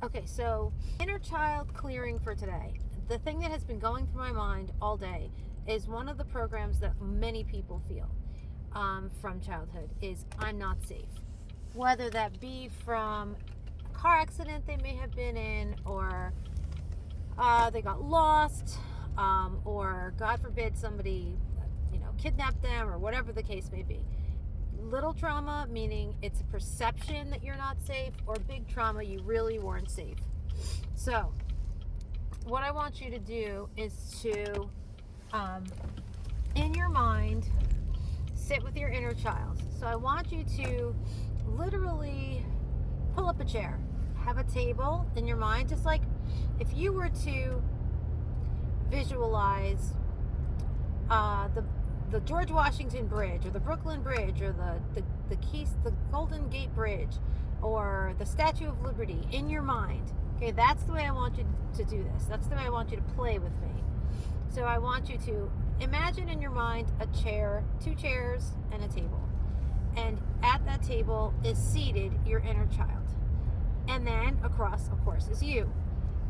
Okay, so inner child clearing for today. The thing that has been going through my mind all day is one of the programs that many people feel from childhood is I'm not safe. Whether that be from a car accident they may have been in, or they got lost, or God forbid somebody, kidnapped them, or whatever the case may be. Little trauma, meaning it's a perception that you're not safe, or big trauma, you really weren't safe. So, what I want you to do is to, in your mind, sit with your inner child. So, I want you to literally pull up a chair, have a table in your mind, just like if you were to visualize the George Washington Bridge, or the Brooklyn Bridge, or the Golden Gate Bridge, or the Statue of Liberty in your mind. Okay, that's the way I want you to do this. That's the way I want you to play with me. So I want you to imagine in your mind a chair, two chairs, and a table. And at that table is seated your inner child. And then across, of course, is you.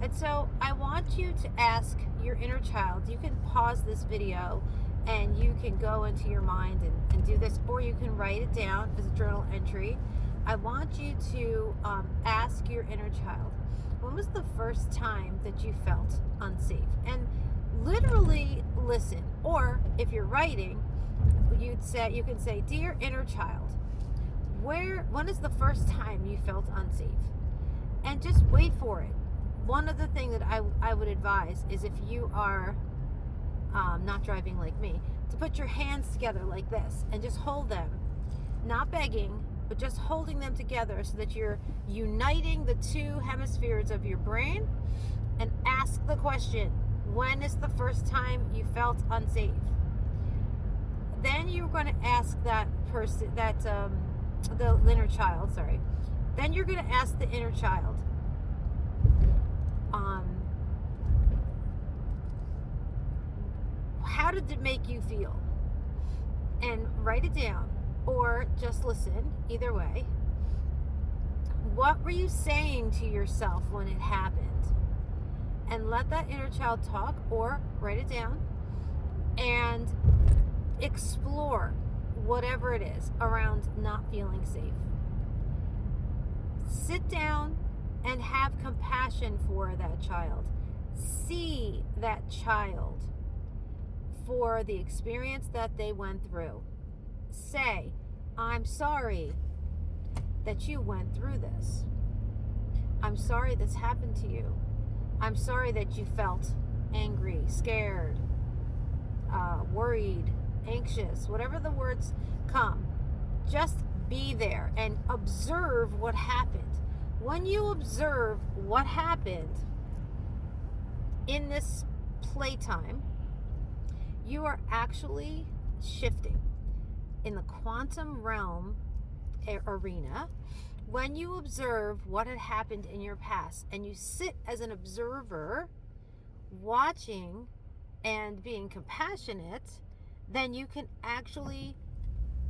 And so I want you to ask your inner child. You can pause this video and you can go into your mind and do this, or you can write it down as a journal entry. I want you to ask your inner child, when was the first time that you felt unsafe? And literally listen. Or if you're writing, you can say, dear inner child, when is the first time you felt unsafe? And just wait for it. One other thing that I would advise is, if you are not driving like me, to put your hands together like this and just hold them, not begging, but just holding them together so that you're uniting the two hemispheres of your brain, and ask the question, when is the first time you felt unsafe? Then you're going to ask that person, the inner child, sorry. Then you're going to ask the inner child, how did it make you feel? And write it down, or just listen, either way. What were you saying to yourself when it happened? And let that inner child talk, or write it down, and explore whatever it is around not feeling safe. Sit down and have compassion for that child. See that child for the experience that they went through. Say, I'm sorry that you went through this. I'm sorry this happened to you. I'm sorry that you felt angry, scared, worried, anxious, whatever the words come. Just be there and observe what happened. When you observe what happened in this playtime, you are actually shifting in the quantum realm arena. When you observe what had happened in your past and you sit as an observer, watching and being compassionate, then you can actually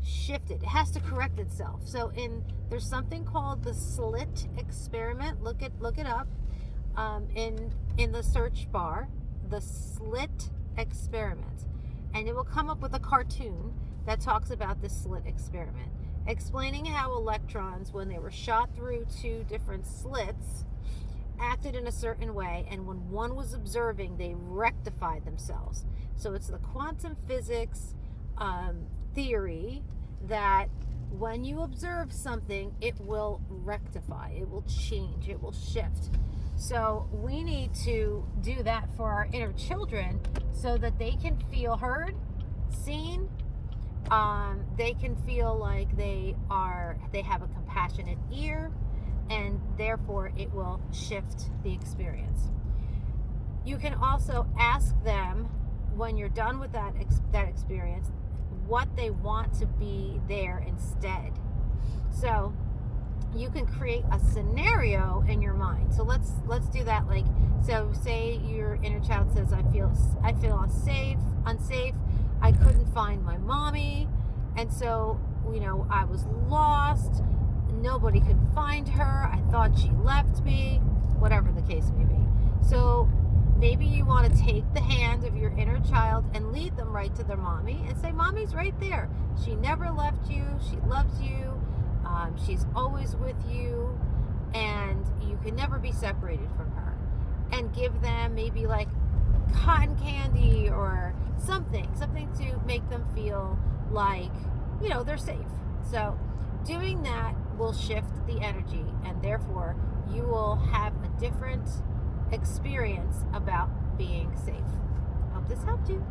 shift it. It has to correct itself. So there's something called the SLIT experiment. Look it up in the search bar, the SLIT experiment, and it will come up with a cartoon that talks about the SLIT experiment, explaining how electrons, when they were shot through two different slits, acted in a certain way, and when one was observing, they rectified themselves. So it's the quantum physics theory that when you observe something, it will rectify, it will change, it will shift. So we need to do that for our inner children so that they can feel heard, seen. They can feel like they have a compassionate ear, and therefore it will shift the experience. You can also ask them, when you're done with that experience, what they want to be there instead. So you can create a scenario in your mind. So let's do that. Like, so say your inner child says, I feel unsafe. I couldn't find my mommy, and so I was lost. Nobody could find her. I thought she left me. maybe you want to take the hand of your inner child and lead them right to their mommy and say, mommy's right there. She never left you. She loves you. She's always with you. And you can never be separated from her. And give them maybe like cotton candy or something to make them feel like, you know, they're safe. So doing that will shift the energy, and therefore you will have a different experience about being safe. Hope this helped you.